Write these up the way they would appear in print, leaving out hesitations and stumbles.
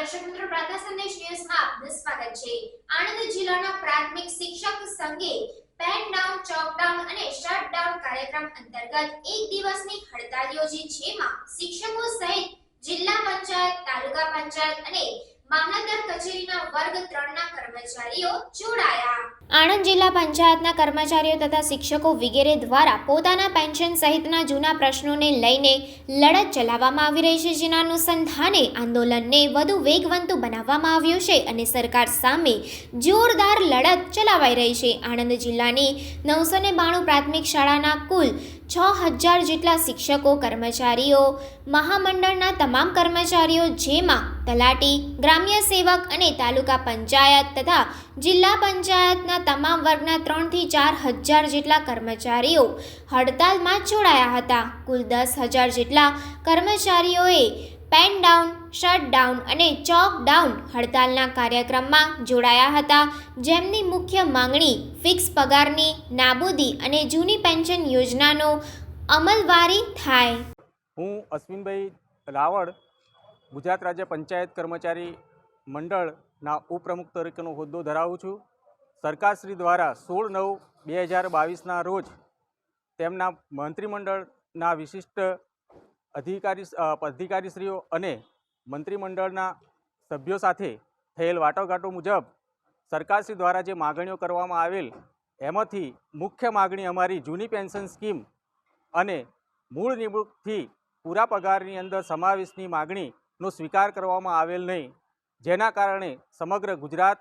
દર્શક મિત્રો, પ્રાર્થના સંદેશ ન્યૂઝમાં આપનું સ્વાગત છે। આણંદ જિલ્લાના પ્રાથમિક શિક્ષક સંઘે પેન ડાઉન, ચોક ડાઉન અને શટ ડાઉન કાર્યક્રમ અંતર્ગત એક દિવસની હડતાલ યોજી, જેમાં શિક્ષકો સહિત જિલ્લા પંચાયત, તાલુકા પંચાયત અને મામલતદાર કચેરીના વર્ગ 3 ના કર્મચારીઓ જોડાયા। આણંદ જિલ્લા પંચાયતના કર્મચારીઓ તથા શિક્ષકો વગેરે દ્વારા પોતાના પેન્શન સહિતના જૂના પ્રશ્નોને લઈને લડત ચલાવવામાં આવી રહી છે, જેના અનુસંધાને આંદોલનને વધુ વેગવંતુ બનાવવામાં આવ્યું છે અને સરકાર સામે જોરદાર લડત ચલાવાઈ રહી છે। આણંદ જિલ્લાની 992 પ્રાથમિક શાળાના કુલ 6000 જેટલા શિક્ષકો, કર્મચારીઓ, મહામંડળના તમામ કર્મચારીઓ, જેમાં તલાટી, ગ્રામ્ય સેવક અને તાલુકા પંચાયત તથા જિલ્લા પંચાયતના તમામ વર્ગના 3 થી 4000 જેટલા કર્મચારીઓ હડતાલમાં જોડાયા હતા। કુલ 10000 જેટલા કર્મચારીઓએ પેન ડાઉન, શટ ડાઉન અને ચોક ડાઉન હડતાલના કાર્યક્રમમાં જોડાયા હતા, જેમની મુખ્ય માંગણી ફિક્સ પગારની નાબૂદી અને જૂની પેન્શન યોજનાનો અમલવારી થાય। હું અશ્વિનભાઈ રાવળ ગુજરાત રાજ્ય પંચાયત કર્મચારી મંડળના ઉપપ્રમુખ તરીકેનો હોદ્દો ધરાવું છું। સરકારશ્રી દ્વારા 16/9/2022ના રોજ તેમના મંત્રીમંડળના વિશિષ્ટ અધિકારીશ્રીઓ અને મંત્રીમંડળના સભ્યો સાથે થયેલ વાટાઘાટો મુજબ સરકારશ્રી દ્વારા જે માગણીઓ કરવામાં આવેલ, એમાંથી મુખ્ય માગણી અમારી જૂની પેન્શન સ્કીમ અને મૂળ નિવૃત્તિથી પૂરા પગારની અંદર સમાવેશની માગણીનો સ્વીકાર કરવામાં આવેલ નહીં, જેના કારણે સમગ્ર ગુજરાત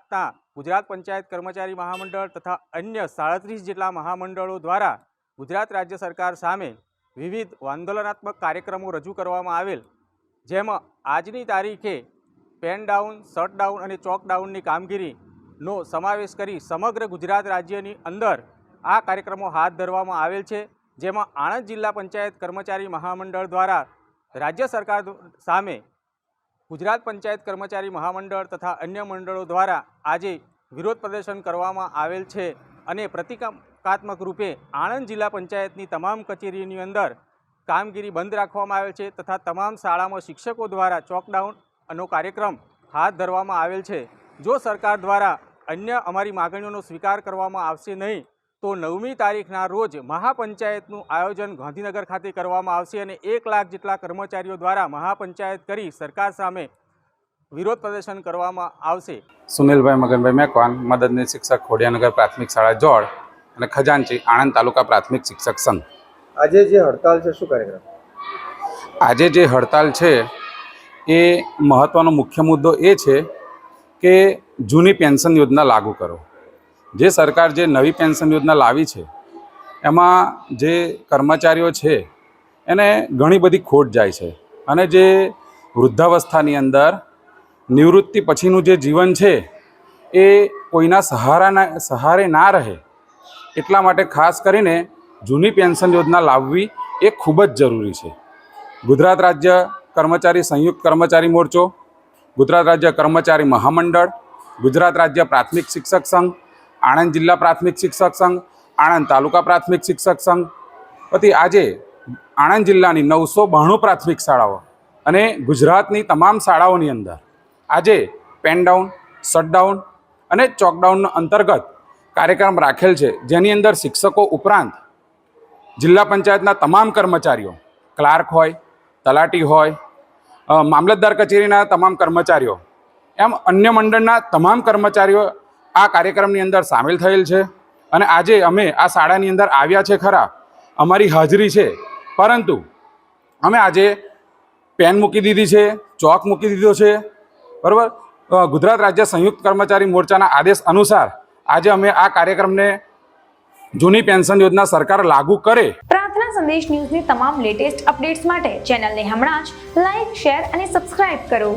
પંચાયત કર્મચારી મહામંડળ તથા અન્ય 37 જેટલા મહામંડળો દ્વારા ગુજરાત રાજ્ય સરકાર સામે વિવિધ આંદોલનાત્મક કાર્યક્રમો રજૂ કરવામાં આવેલ, જેમાં આજની તારીખે પેન ડાઉન, શટ ડાઉન અને ચોક ડાઉનની કામગીરીનો સમાવેશ કરી સમગ્ર ગુજરાત રાજ્યની અંદર આ કાર્યક્રમો હાથ ધરવામાં આવેલ છે, જેમાં આણંદ જિલ્લા પંચાયત કર્મચારી મહામંડળ દ્વારા રાજ્ય સરકાર સામે ગુજરાત પંચાયત કર્મચારી મહામંડળ તથા અન્ય મંડળો દ્વારા આજે વિરોધ પ્રદર્શન કરવામાં આવેલ છે અને પ્રતિકાત્મક રૂપે આણંદ જિલ્લા પંચાયતની તમામ કચેરીની અંદર કામગીરી બંધ રાખવામાં આવેલ છે તથા તમામ શાળામાં શિક્ષકો દ્વારા ચોકડાઉનનો કાર્યક્રમ હાથ ધરવામાં આવેલ છે। જો સરકાર દ્વારા અન્ય અમારી માગણીઓનો સ્વીકાર કરવામાં આવશે નહીં તો 9મી તારીખના રોજ મહાપંચાયતનું આયોજન ગાંધીનગર ખાતે કરવામાં આવશે અને 1 લાખ જેટલા કર્મચારીઓ દ્વારા મહાપંચાયત કરી સરકાર સામે વિરોધ પ્રદર્શન કરવામાં આવશે। સુનિલભાઈ મગનભાઈ મેકવાન, મદદનીશ શિક્ષક, ખોડિયાનગર પ્રાથમિક શાળા જોડ અને ખજાનચી, આણંદ તાલુકા પ્રાથમિક શિક્ષક સંઘ। આજે જે હડતાલ છે, શું કાર્યક્રમ? આજે જે હડતાલ છે એ મહત્ત્વનો મુખ્ય મુદ્દો એ છે કે જૂની પેન્શન યોજના લાગુ કરો। જે સરકાર જે નવી પેન્શન યોજના લાવી છે એમાં જે કર્મચારીઓ છે એને ઘણી બધી ખોટ જાય છે અને જે વૃદ્ધાવસ્થાની અંદર નિવૃત્તિ પછીનું જે જીવન છે એ કોઈના સહારે ના રહે, એટલા માટે ખાસ કરીને જૂની પેન્શન યોજના લાવવી એ ખૂબ જ જરૂરી છે। ગુજરાત રાજ્ય કર્મચારી સંયુક્ત કર્મચારી મોરચો, ગુજરાત રાજ્ય કર્મચારી મહામંડળ, ગુજરાત રાજ્ય પ્રાથમિક શિક્ષક સંઘ, આણંદ જિલ્લા પ્રાથમિક શિક્ષક સંઘ, આણંદ તાલુકા પ્રાથમિક શિક્ષક સંઘ વતી આજે આણંદ જિલ્લાની 992 પ્રાથમિક શાળાઓ અને ગુજરાતની તમામ શાળાઓની અંદર આજે પેન ડાઉન, શટ ડાઉન અને ચોકડાઉન અંતર્ગત કાર્યક્રમ રાખેલ છે, જેની અંદર શિક્ષકો ઉપરાંત જિલ્લા પંચાયતના તમામ કર્મચારીઓ, ક્લાર્ક હોય, તલાટી હોય, મામલતદાર કચેરીના તમામ કર્મચારીઓ એમ અન્ય મંડળના તમામ કર્મચારીઓ આ કાર્યક્રમની અંદર સામેલ થયેલ છે અને આજે અમે આ શાળાની અંદર આવ્યા છે ખરા, અમારી હાજરી છે, પરંતુ અમે આજે પેન મૂકી દીધી છે, ચોક મૂકી દીધો છે, બરાબર। ગુજરાત રાજ્ય સંયુક્ત કર્મચારી મોરચાના આદેશ અનુસાર આજે અમે આ કાર્યક્રમને જૂની પેન્શન યોજના સરકાર લાગુ કરે। પ્રાર્થના સંદેશ ન્યૂઝની તમામ લેટેસ્ટ અપડેટ્સ માટે ચેનલને હમણાં જ લાઈક, શેર અને સબસ્ક્રાઇબ કરો।